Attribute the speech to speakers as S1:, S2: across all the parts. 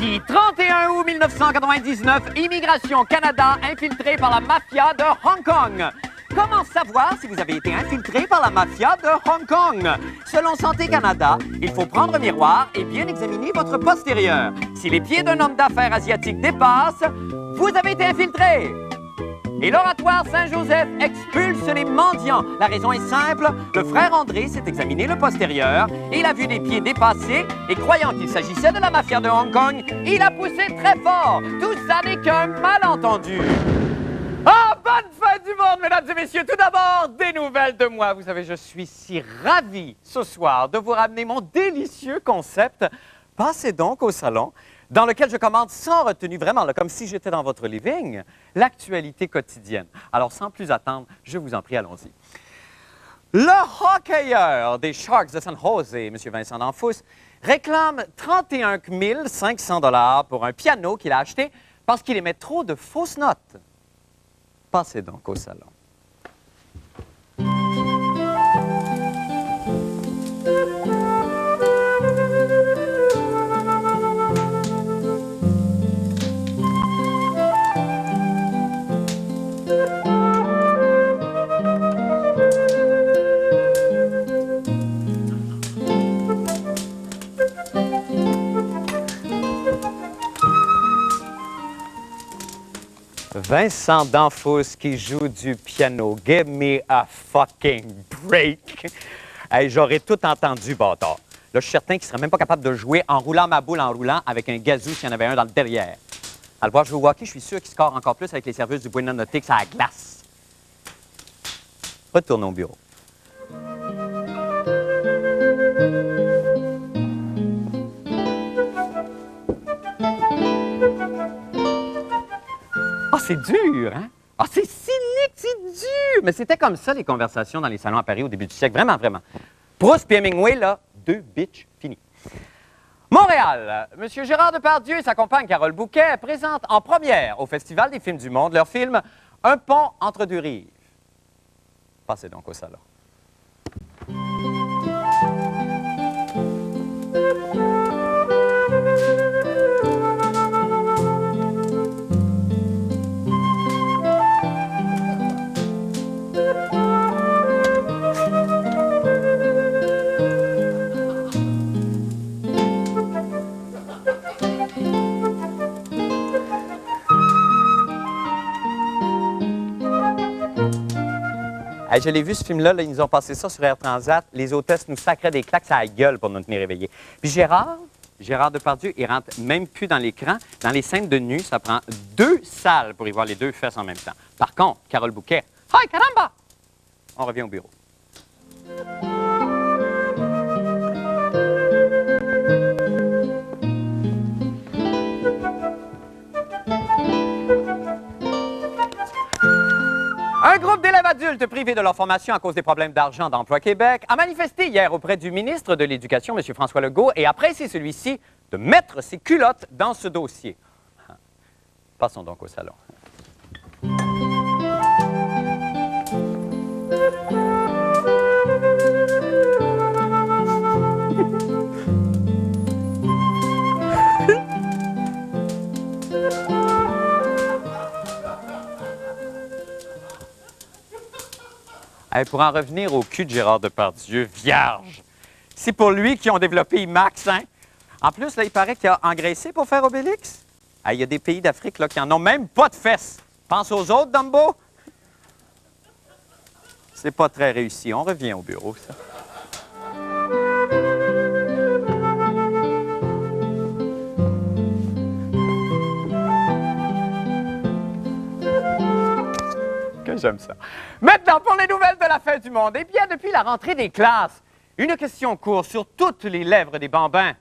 S1: Haïti, 31 août 1999, Immigration Canada infiltrée par la mafia de Hong Kong. Comment savoir si vous avez été infiltré par la mafia de Hong Kong? Selon Santé Canada, il faut prendre un miroir et bien examiner votre postérieur. Si les pieds d'un homme d'affaires asiatique dépassent, vous avez été infiltré. Et l'oratoire Saint-Joseph expulse les mendiants. La raison est simple, le frère André s'est examiné le postérieur, il a vu des pieds dépassés et croyant qu'il s'agissait de la mafia de Hong Kong, il a poussé très fort. Tout ça n'est qu'un malentendu. Ah, bonne fin du monde, mesdames et messieurs. Tout d'abord, des nouvelles de moi. Vous savez, je suis si ravi ce soir de vous ramener mon délicieux concept. Passez donc au salon, dans lequel je commande sans retenue, vraiment, là, comme si j'étais dans votre living, l'actualité quotidienne. Alors, sans plus attendre, je vous en prie, allons-y. Le hockeyeur des Sharks de San Jose, M. Vincent Danfous, réclame 31 500 $ pour un piano qu'il a acheté parce qu'il émet trop de fausses notes. Passez donc au salon. Vincent Danfous qui joue du piano. Give me a fucking break. Hey, j'aurais tout entendu, bâtard. Là, je suis certain qu'il ne serait même pas capable de jouer en roulant ma boule en roulant avec un gazou s'il y en avait un dans le derrière. À le voir jouer au hockey, je suis sûr qu'il score encore plus avec les services du Buena Nautics à la glace. Retournons au bureau. Ah, c'est dur, hein? Ah, c'est cynique, c'est dur! Mais c'était comme ça, les conversations dans les salons à Paris au début du siècle. Vraiment, vraiment. Proust et Hemingway, là, deux bitches finies. Montréal. M. Gérard Depardieu et sa compagne Carole Bouquet présentent en première au Festival des films du monde leur film « Un pont entre deux rives ». Passez donc au salon. Hey, je l'ai vu, ce film-là, là, ils nous ont passé ça sur Air Transat. Les hôtesses nous sacraient des claques à la gueule pour nous tenir éveillés. Puis Gérard Depardieu, il rentre même plus dans l'écran. Dans les scènes de nu, ça prend 2 salles pour y voir les 2 fesses en même temps. Par contre, Carole Bouquet, « Hi, caramba! » On revient au bureau. Un groupe d'élèves adultes privés de leur formation à cause des problèmes d'argent d'Emploi Québec a manifesté hier auprès du ministre de l'Éducation, M. François Legault, et a pressé celui-ci de mettre ses culottes dans ce dossier. Passons donc au salon. Hey, pour en revenir au cul de Gérard Depardieu, vierge, c'est pour lui qu'ils ont développé IMAX, hein? En plus, là, il paraît qu'il a engraissé pour faire Obélix. Hey, il y a des pays d'Afrique là, qui n'en ont même pas de fesses. Pense aux autres, Dumbo. C'est pas très réussi. On revient au bureau, ça. Que j'aime ça. Maintenant, pour les nouvelles de la fin du monde. Eh bien, depuis la rentrée des classes, une question court sur toutes les lèvres des bambins.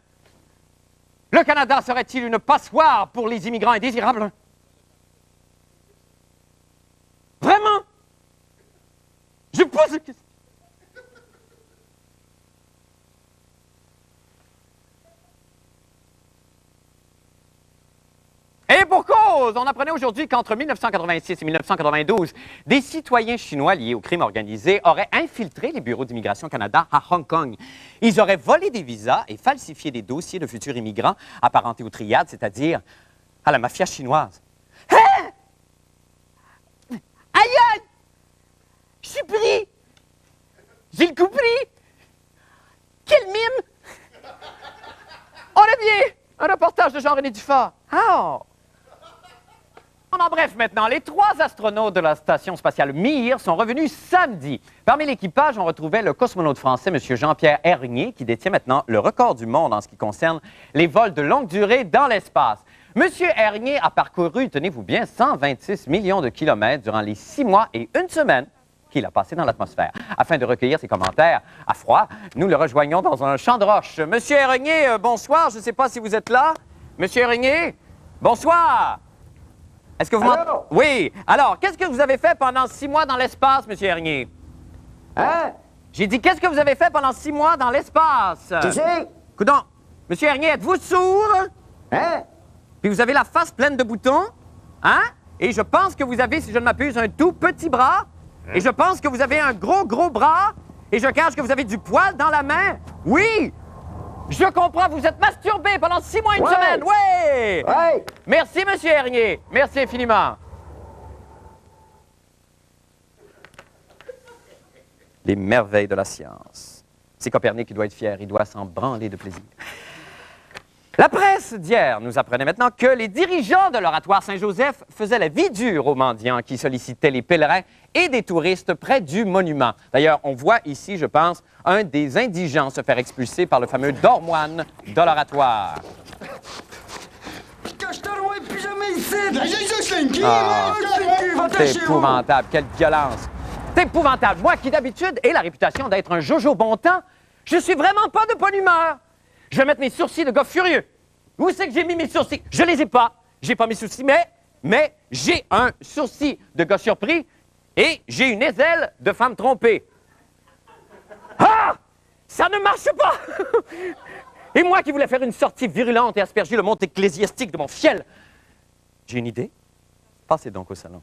S1: Le Canada serait-il une passoire pour les immigrants indésirables? Vraiment? Je pose une question. Et pour cause! chose! On apprenait aujourd'hui qu'entre 1986 et 1992, des citoyens chinois liés au crime organisé auraient infiltré les bureaux d'Immigration Canada à Hong Kong. Ils auraient volé des visas et falsifié des dossiers de futurs immigrants apparentés aux triades, c'est-à-dire à la mafia chinoise. Hein? Aïe, aïe! Je suis pris! J'ai le coup pris! Quel mime! On a bien! Un reportage de Jean-René Dufort. Ah! En bref, maintenant, les 3 astronautes de la Station spatiale Mir sont revenus samedi. Parmi l'équipage, on retrouvait le cosmonaute français, M. Jean-Pierre Hernier, qui détient maintenant le record du monde en ce qui concerne les vols de longue durée dans l'espace. M. Hernier a parcouru, tenez-vous bien, 126 millions de kilomètres durant les 6 mois et 1 semaine qu'il a passé dans l'atmosphère. Afin de recueillir ses commentaires à froid, nous le rejoignons dans un champ de roche. Monsieur Hernier, bonsoir. Je ne sais pas si vous êtes là. Monsieur Hernier, bonsoir. Est-ce que vous m'entendez? Oui. Alors, qu'est-ce que vous avez fait pendant 6 mois dans l'espace, Monsieur Hernier?
S2: Hein?
S1: J'ai dit, qu'est-ce que vous avez fait pendant 6 mois dans l'espace?
S2: Tu sais?
S1: Coudonc, Monsieur Hernier, êtes-vous sourd?
S2: Hein?
S1: Puis vous avez la face pleine de boutons, hein? Et je pense que vous avez, si je ne m'abuse, un tout petit bras. Et je pense que vous avez un gros bras. Et je cache que vous avez du poil dans la main. Oui! Je comprends, vous êtes masturbé pendant 6 mois et 1 semaine. Oui!
S2: Ouais!
S1: Merci, Monsieur Hernier. Merci infiniment. Les merveilles de la science. C'est Copernic qui doit être fier. Il doit s'en branler de plaisir. La presse d'hier nous apprenait maintenant que les dirigeants de l'oratoire Saint-Joseph faisaient la vie dure aux mendiants qui sollicitaient les pèlerins et des touristes près du monument. D'ailleurs, on voit ici, je pense, un des indigents se faire expulser par le fameux dormoine de l'oratoire.
S2: Cache-toi, plus jamais ici!
S1: C'est épouvantable, quelle violence! C'est épouvantable! Moi qui d'habitude ai la réputation d'être un Jojo bon temps, je suis vraiment pas de bonne humeur! Je vais mettre mes sourcils de gars furieux. Où c'est que j'ai mis mes sourcils? Je les ai pas. J'ai pas mes sourcils, mais j'ai un sourcil de gars surpris et j'ai une aisselle de femme trompée. Ah! Ça ne marche pas! Et moi qui voulais faire une sortie virulente et asperger le monde ecclésiastique de mon fiel, j'ai une idée. Passez donc au salon.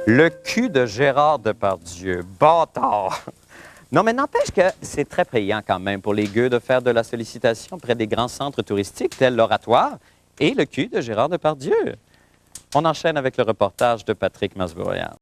S1: Le cul de Gérard Depardieu. Bâtard! Non, mais n'empêche que c'est très payant quand même pour les gueux de faire de la sollicitation près des grands centres touristiques tels l'Oratoire et le cul de Gérard Depardieu. On enchaîne avec le reportage de Patrick Masbourian.